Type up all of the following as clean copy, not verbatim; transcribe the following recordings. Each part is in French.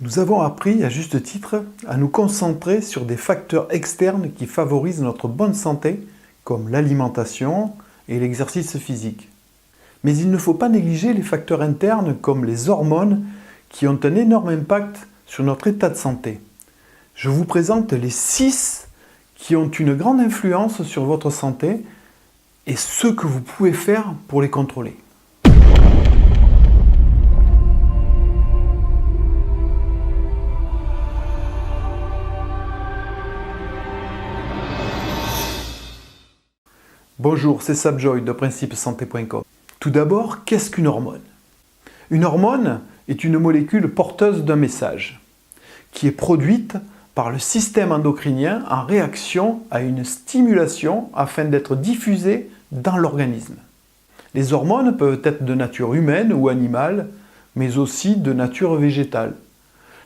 Nous avons appris, à juste titre, à nous concentrer sur des facteurs externes qui favorisent notre bonne santé, comme l'alimentation et l'exercice physique. Mais il ne faut pas négliger les facteurs internes comme les hormones qui ont un énorme impact sur notre état de santé. Je vous présente les 6 qui ont une grande influence sur votre santé et ce que vous pouvez faire pour les contrôler. Bonjour, c'est Sabjoy de principesanté.com. Tout d'abord, qu'est-ce qu'une hormone? Une hormone est une molécule porteuse d'un message qui est produite par le système endocrinien en réaction à une stimulation afin d'être diffusée dans l'organisme. Les hormones peuvent être de nature humaine ou animale, mais aussi de nature végétale.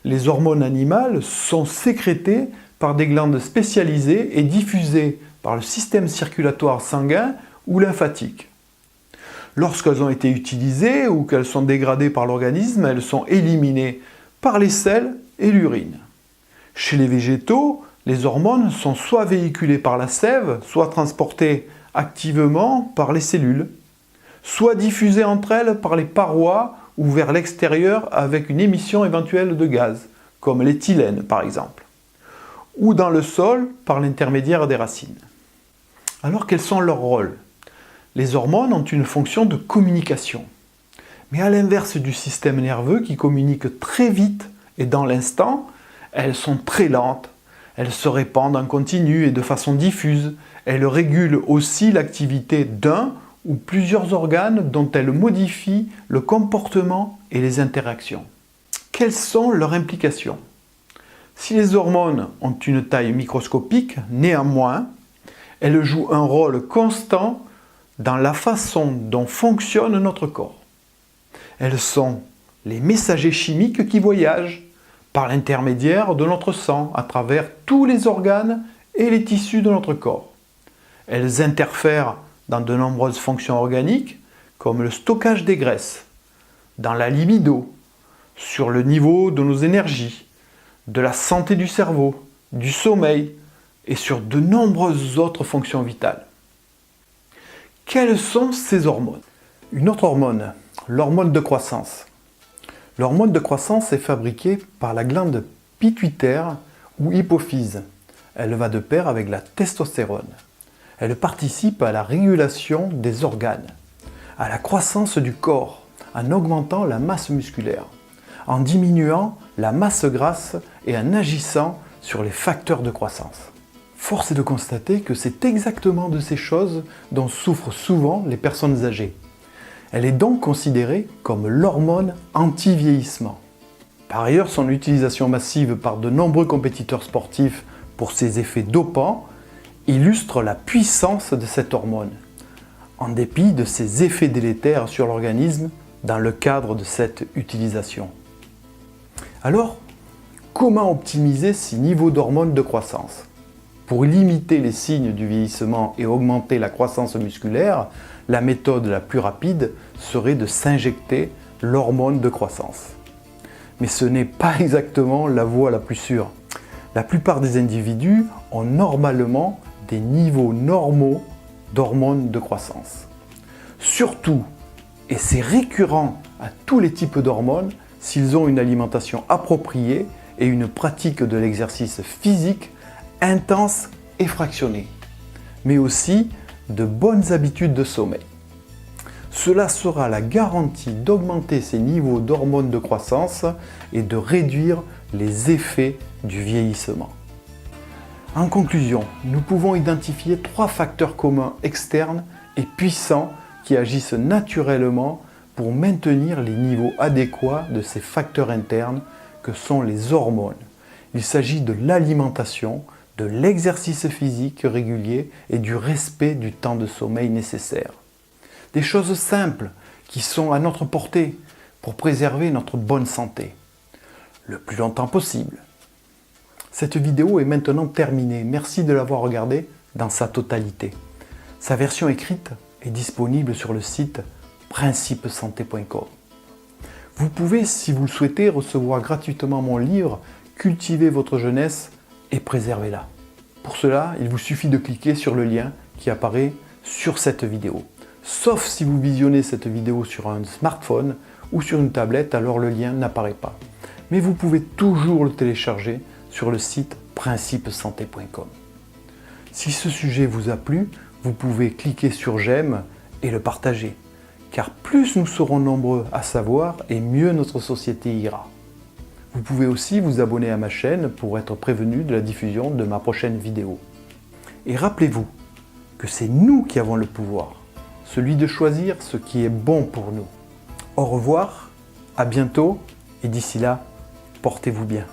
Les hormones animales sont sécrétées par des glandes spécialisées et diffusées par le système circulatoire sanguin ou lymphatique. Lorsqu'elles ont été utilisées ou qu'elles sont dégradées par l'organisme, elles sont éliminées par les selles et l'urine. Chez les végétaux, les hormones sont soit véhiculées par la sève, soit transportées activement par les cellules, soit diffusées entre elles par les parois ou vers l'extérieur avec une émission éventuelle de gaz, comme l'éthylène par exemple, ou dans le sol par l'intermédiaire des racines. Alors quels sont leurs rôles? Les hormones ont une fonction de communication. Mais à l'inverse du système nerveux qui communique très vite et dans l'instant, elles sont très lentes. Elles se répandent en continu et de façon diffuse. Elles régulent aussi l'activité d'un ou plusieurs organes dont elles modifient le comportement et les interactions. Quelles sont leurs implications? Si les hormones ont une taille microscopique, néanmoins, elles jouent un rôle constant dans la façon dont fonctionne notre corps. Elles sont les messagers chimiques qui voyagent par l'intermédiaire de notre sang à travers tous les organes et les tissus de notre corps. Elles interfèrent dans de nombreuses fonctions organiques comme le stockage des graisses, dans la libido, sur le niveau de nos énergies, de la santé du cerveau, du sommeil et sur de nombreuses autres fonctions vitales. Quelles sont ces hormones? Une autre hormone, l'hormone de croissance. L'hormone de croissance est fabriquée par la glande pituitaire ou hypophyse. Elle va de pair avec la testostérone. Elle participe à la régulation des organes, à la croissance du corps, en augmentant la masse musculaire, en diminuant la masse grasse et en agissant sur les facteurs de croissance. Force est de constater que c'est exactement de ces choses dont souffrent souvent les personnes âgées. Elle est donc considérée comme l'hormone anti-vieillissement. Par ailleurs, son utilisation massive par de nombreux compétiteurs sportifs pour ses effets dopants illustre la puissance de cette hormone, en dépit de ses effets délétères sur l'organisme dans le cadre de cette utilisation. Alors, comment optimiser ces niveaux d'hormones de croissance? Pour limiter les signes du vieillissement et augmenter la croissance musculaire, la méthode la plus rapide serait de s'injecter l'hormone de croissance. Mais ce n'est pas exactement la voie la plus sûre. La plupart des individus ont normalement des niveaux normaux d'hormones de croissance. Surtout, et c'est récurrent à tous les types d'hormones, s'ils ont une alimentation appropriée et une pratique de l'exercice physique intense et fractionnée, mais aussi de bonnes habitudes de sommeil. Cela sera la garantie d'augmenter ces niveaux d'hormones de croissance et de réduire les effets du vieillissement. En conclusion, nous pouvons identifier 3 facteurs communs externes et puissants qui agissent naturellement pour maintenir les niveaux adéquats de ces facteurs internes que sont les hormones. Il s'agit de l'alimentation, de l'exercice physique régulier et du respect du temps de sommeil nécessaire. Des choses simples qui sont à notre portée pour préserver notre bonne santé le plus longtemps possible. Cette vidéo est maintenant terminée. Merci de l'avoir regardée dans sa totalité. Sa version écrite est disponible sur le site principesanté.com. Vous pouvez, si vous le souhaitez, recevoir gratuitement mon livre « Cultivez votre jeunesse et préservez-la ». Pour cela, il vous suffit de cliquer sur le lien qui apparaît sur cette vidéo. Sauf si vous visionnez cette vidéo sur un smartphone ou sur une tablette, alors le lien n'apparaît pas. Mais vous pouvez toujours le télécharger sur le site principesanté.com. Si ce sujet vous a plu, vous pouvez cliquer sur j'aime et le partager. Car plus nous serons nombreux à savoir et mieux notre société ira. Vous pouvez aussi vous abonner à ma chaîne pour être prévenu de la diffusion de ma prochaine vidéo. Et rappelez-vous que c'est nous qui avons le pouvoir, celui de choisir ce qui est bon pour nous. Au revoir, à bientôt et d'ici là, portez-vous bien.